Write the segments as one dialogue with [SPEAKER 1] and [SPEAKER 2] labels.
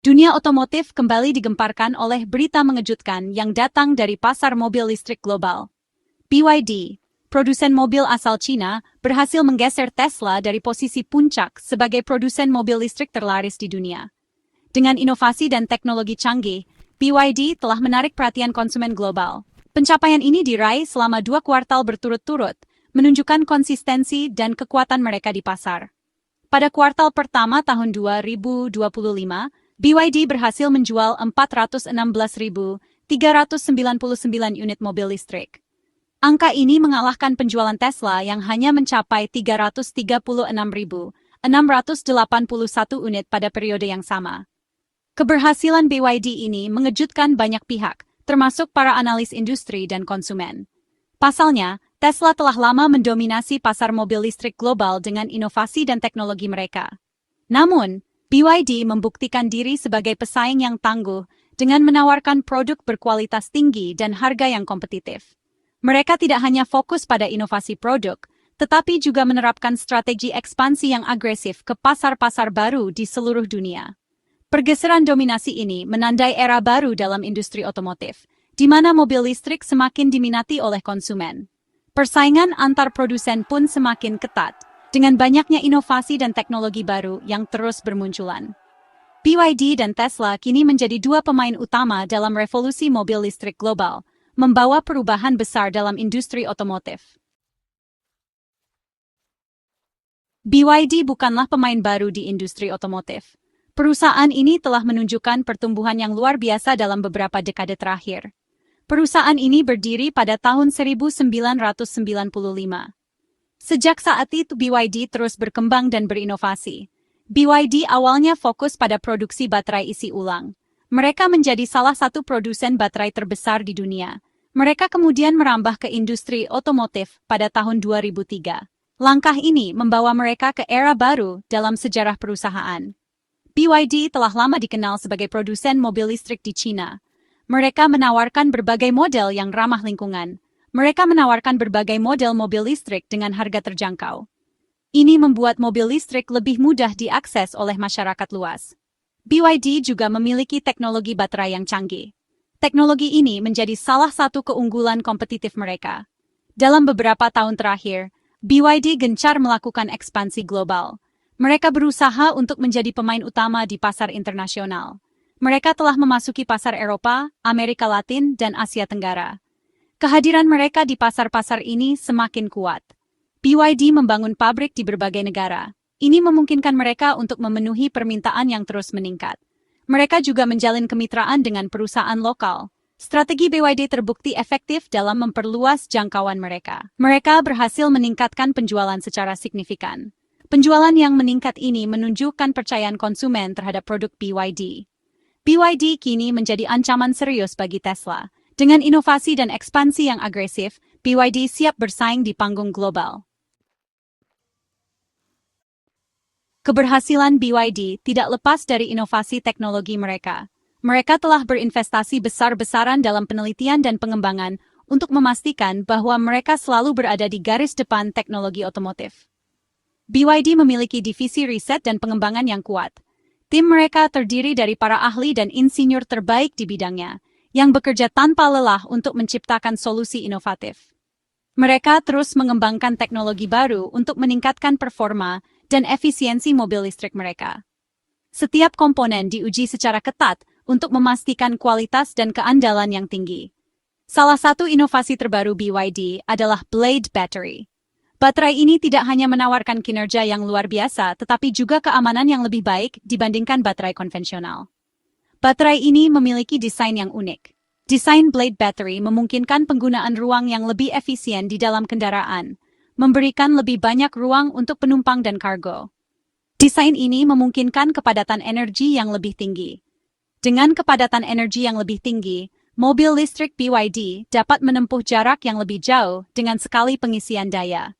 [SPEAKER 1] Dunia otomotif kembali digemparkan oleh berita mengejutkan yang datang dari pasar mobil listrik global. BYD, produsen mobil asal Cina, berhasil menggeser Tesla dari posisi puncak sebagai produsen mobil listrik terlaris di dunia. Dengan inovasi dan teknologi canggih, BYD telah menarik perhatian konsumen global. Pencapaian ini diraih selama 2 kuartal berturut-turut, menunjukkan konsistensi dan kekuatan mereka di pasar. Pada kuartal pertama tahun 2025, BYD berhasil menjual 416.399 unit mobil listrik. Angka ini mengalahkan penjualan Tesla yang hanya mencapai 336.681 unit pada periode yang sama. Keberhasilan BYD ini mengejutkan banyak pihak, termasuk para analis industri dan konsumen. Pasalnya, Tesla telah lama mendominasi pasar mobil listrik global dengan inovasi dan teknologi mereka. Namun, BYD membuktikan diri sebagai pesaing yang tangguh dengan menawarkan produk berkualitas tinggi dan harga yang kompetitif. Mereka tidak hanya fokus pada inovasi produk, tetapi juga menerapkan strategi ekspansi yang agresif ke pasar-pasar baru di seluruh dunia. Pergeseran dominasi ini menandai era baru dalam industri otomotif, di mana mobil listrik semakin diminati oleh konsumen. Persaingan antar produsen pun semakin ketat, dengan banyaknya inovasi dan teknologi baru yang terus bermunculan. BYD dan Tesla kini menjadi 2 pemain utama dalam revolusi mobil listrik global, membawa perubahan besar dalam industri otomotif. BYD bukanlah pemain baru di industri otomotif. Perusahaan ini telah menunjukkan pertumbuhan yang luar biasa dalam beberapa dekade terakhir. Perusahaan ini berdiri pada tahun 1995. Sejak saat itu BYD terus berkembang dan berinovasi. BYD awalnya fokus pada produksi baterai isi ulang. Mereka menjadi salah satu produsen baterai terbesar di dunia. Mereka kemudian merambah ke industri otomotif pada tahun 2003. Langkah ini membawa mereka ke era baru dalam sejarah perusahaan. BYD telah lama dikenal sebagai produsen mobil listrik di China. Mereka menawarkan berbagai model yang ramah lingkungan. Mereka menawarkan berbagai model mobil listrik dengan harga terjangkau. Ini membuat mobil listrik lebih mudah diakses oleh masyarakat luas. BYD juga memiliki teknologi baterai yang canggih. Teknologi ini menjadi salah satu keunggulan kompetitif mereka. Dalam beberapa tahun terakhir, BYD gencar melakukan ekspansi global. Mereka berusaha untuk menjadi pemain utama di pasar internasional. Mereka telah memasuki pasar Eropa, Amerika Latin, dan Asia Tenggara. Kehadiran mereka di pasar-pasar ini semakin kuat. BYD membangun pabrik di berbagai negara. Ini memungkinkan mereka untuk memenuhi permintaan yang terus meningkat. Mereka juga menjalin kemitraan dengan perusahaan lokal. Strategi BYD terbukti efektif dalam memperluas jangkauan mereka. Mereka berhasil meningkatkan penjualan secara signifikan. Penjualan yang meningkat ini menunjukkan kepercayaan konsumen terhadap produk BYD. BYD kini menjadi ancaman serius bagi Tesla. Dengan inovasi dan ekspansi yang agresif, BYD siap bersaing di panggung global. Keberhasilan BYD tidak lepas dari inovasi teknologi mereka. Mereka telah berinvestasi besar-besaran dalam penelitian dan pengembangan untuk memastikan bahwa mereka selalu berada di garis depan teknologi otomotif. BYD memiliki divisi riset dan pengembangan yang kuat. Tim mereka terdiri dari para ahli dan insinyur terbaik di bidangnya, yang bekerja tanpa lelah untuk menciptakan solusi inovatif. Mereka terus mengembangkan teknologi baru untuk meningkatkan performa dan efisiensi mobil listrik mereka. Setiap komponen diuji secara ketat untuk memastikan kualitas dan keandalan yang tinggi. Salah satu inovasi terbaru BYD adalah Blade Battery. Baterai ini tidak hanya menawarkan kinerja yang luar biasa, tetapi juga keamanan yang lebih baik dibandingkan baterai konvensional. Baterai ini memiliki desain yang unik. Desain Blade Battery memungkinkan penggunaan ruang yang lebih efisien di dalam kendaraan, memberikan lebih banyak ruang untuk penumpang dan kargo. Desain ini memungkinkan kepadatan energi yang lebih tinggi. Dengan kepadatan energi yang lebih tinggi, mobil listrik BYD dapat menempuh jarak yang lebih jauh dengan sekali pengisian daya.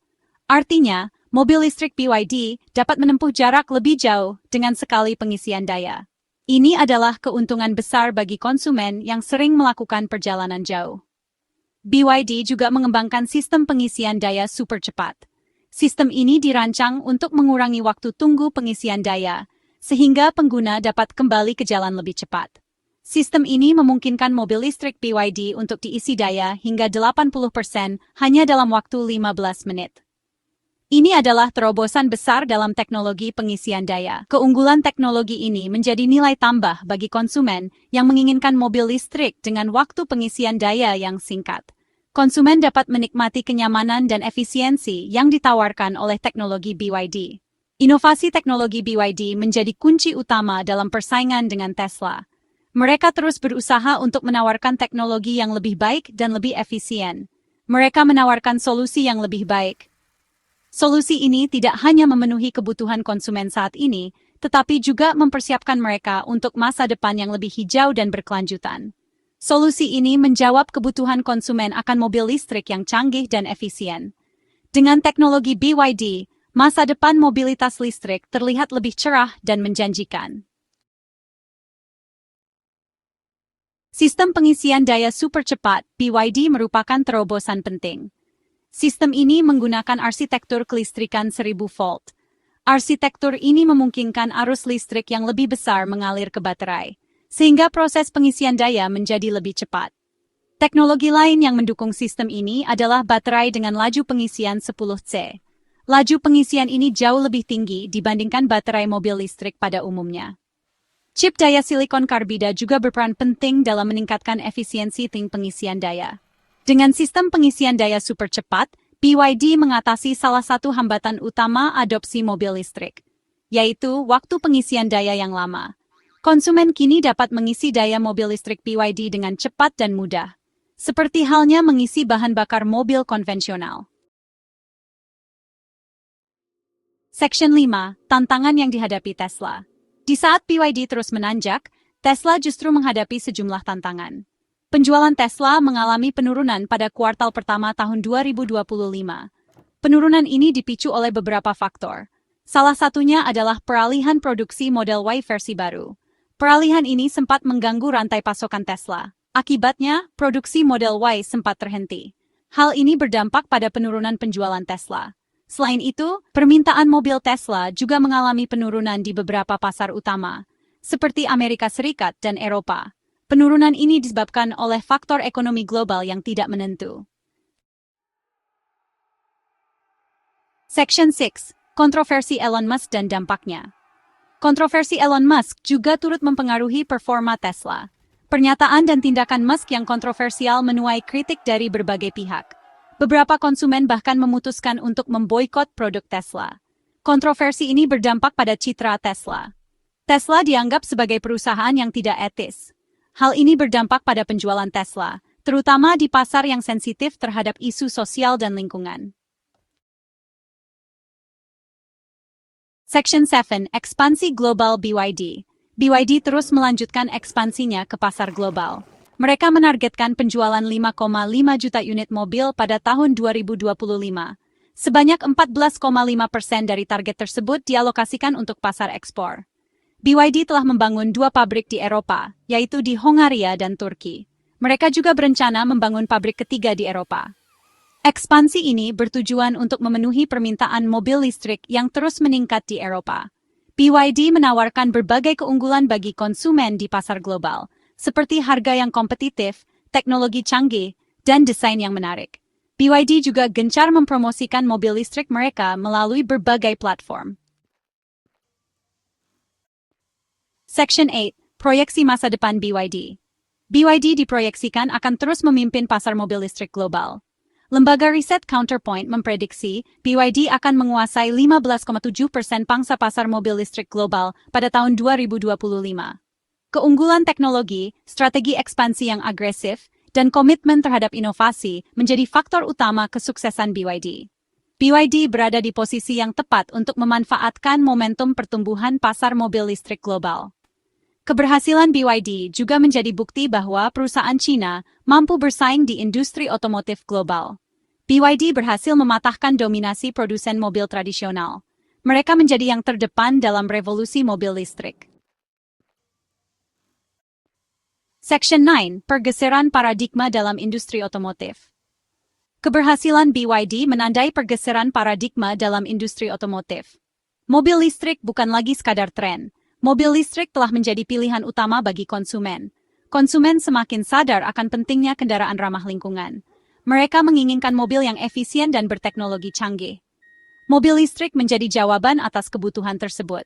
[SPEAKER 1] Artinya, mobil listrik BYD dapat menempuh jarak lebih jauh dengan sekali pengisian daya. Ini adalah keuntungan besar bagi konsumen yang sering melakukan perjalanan jauh. BYD juga mengembangkan sistem pengisian daya super cepat. Sistem ini dirancang untuk mengurangi waktu tunggu pengisian daya sehingga pengguna dapat kembali ke jalan lebih cepat. Sistem ini memungkinkan mobil listrik BYD untuk diisi daya hingga 80% hanya dalam waktu 15 menit. Ini adalah terobosan besar dalam teknologi pengisian daya. Keunggulan teknologi ini menjadi nilai tambah bagi konsumen yang menginginkan mobil listrik dengan waktu pengisian daya yang singkat. Konsumen dapat menikmati kenyamanan dan efisiensi yang ditawarkan oleh teknologi BYD. Inovasi teknologi BYD menjadi kunci utama dalam persaingan dengan Tesla. Mereka terus berusaha untuk menawarkan teknologi yang lebih baik dan lebih efisien. Mereka menawarkan solusi yang lebih baik. Solusi ini tidak hanya memenuhi kebutuhan konsumen saat ini, tetapi juga mempersiapkan mereka untuk masa depan yang lebih hijau dan berkelanjutan. Solusi ini menjawab kebutuhan konsumen akan mobil listrik yang canggih dan efisien. Dengan teknologi BYD, masa depan mobilitas listrik terlihat lebih cerah dan menjanjikan. Sistem pengisian daya super cepat BYD merupakan terobosan penting. Sistem ini menggunakan arsitektur kelistrikan 1000 volt. Arsitektur ini memungkinkan arus listrik yang lebih besar mengalir ke baterai, sehingga proses pengisian daya menjadi lebih cepat. Teknologi lain yang mendukung sistem ini adalah baterai dengan laju pengisian 10C. Laju pengisian ini jauh lebih tinggi dibandingkan baterai mobil listrik pada umumnya. Chip daya silikon karbida juga berperan penting dalam meningkatkan efisiensi pengisian daya. Dengan sistem pengisian daya super cepat, BYD mengatasi salah satu hambatan utama adopsi mobil listrik, yaitu waktu pengisian daya yang lama. Konsumen kini dapat mengisi daya mobil listrik BYD dengan cepat dan mudah, seperti halnya mengisi bahan bakar mobil konvensional. Section 5. Tantangan yang dihadapi Tesla. Di saat BYD terus menanjak, Tesla justru menghadapi sejumlah tantangan. Penjualan Tesla mengalami penurunan pada kuartal pertama tahun 2025. Penurunan ini dipicu oleh beberapa faktor. Salah satunya adalah peralihan produksi Model Y versi baru. Peralihan ini sempat mengganggu rantai pasokan Tesla. Akibatnya, produksi Model Y sempat terhenti. Hal ini berdampak pada penurunan penjualan Tesla. Selain itu, permintaan mobil Tesla juga mengalami penurunan di beberapa pasar utama, seperti Amerika Serikat dan Eropa. Penurunan ini disebabkan oleh faktor ekonomi global yang tidak menentu. Section 6. Kontroversi Elon Musk dan dampaknya. Kontroversi Elon Musk juga turut mempengaruhi performa Tesla. Pernyataan dan tindakan Musk yang kontroversial menuai kritik dari berbagai pihak. Beberapa konsumen bahkan memutuskan untuk memboikot produk Tesla. Kontroversi ini berdampak pada citra Tesla. Tesla dianggap sebagai perusahaan yang tidak etis. Hal ini berdampak pada penjualan Tesla, terutama di pasar yang sensitif terhadap isu sosial dan lingkungan. Section 7. Ekspansi global BYD. BYD terus melanjutkan ekspansinya ke pasar global. Mereka menargetkan penjualan 5,5 juta unit mobil pada tahun 2025. Sebanyak 14,5% dari target tersebut dialokasikan untuk pasar ekspor. BYD telah membangun 2 pabrik di Eropa, yaitu di Hongaria dan Turki. Mereka juga berencana membangun pabrik ketiga di Eropa. Ekspansi ini bertujuan untuk memenuhi permintaan mobil listrik yang terus meningkat di Eropa. BYD menawarkan berbagai keunggulan bagi konsumen di pasar global, seperti harga yang kompetitif, teknologi canggih, dan desain yang menarik. BYD juga gencar mempromosikan mobil listrik mereka melalui berbagai platform. Section 8. Proyeksi masa depan BYD. BYD diproyeksikan akan terus memimpin pasar mobil listrik global. Lembaga riset Counterpoint memprediksi BYD akan menguasai 15,7% pangsa pasar mobil listrik global pada tahun 2025. Keunggulan teknologi, strategi ekspansi yang agresif, dan komitmen terhadap inovasi menjadi faktor utama kesuksesan BYD. BYD berada di posisi yang tepat untuk memanfaatkan momentum pertumbuhan pasar mobil listrik global. Keberhasilan BYD juga menjadi bukti bahwa perusahaan Cina mampu bersaing di industri otomotif global. BYD berhasil mematahkan dominasi produsen mobil tradisional. Mereka menjadi yang terdepan dalam revolusi mobil listrik. Section 9. Pergeseran paradigma dalam industri otomotif. Keberhasilan BYD menandai pergeseran paradigma dalam industri otomotif. Mobil listrik bukan lagi sekadar tren. Mobil listrik telah menjadi pilihan utama bagi konsumen. Konsumen semakin sadar akan pentingnya kendaraan ramah lingkungan. Mereka menginginkan mobil yang efisien dan berteknologi canggih. Mobil listrik menjadi jawaban atas kebutuhan tersebut.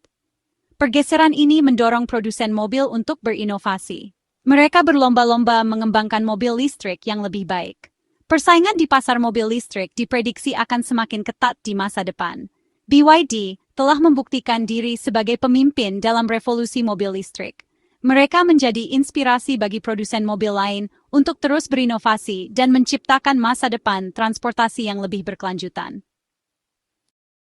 [SPEAKER 1] Pergeseran ini mendorong produsen mobil untuk berinovasi. Mereka berlomba-lomba mengembangkan mobil listrik yang lebih baik. Persaingan di pasar mobil listrik diprediksi akan semakin ketat di masa depan. BYD telah membuktikan diri sebagai pemimpin dalam revolusi mobil listrik. Mereka menjadi inspirasi bagi produsen mobil lain untuk terus berinovasi dan menciptakan masa depan transportasi yang lebih berkelanjutan.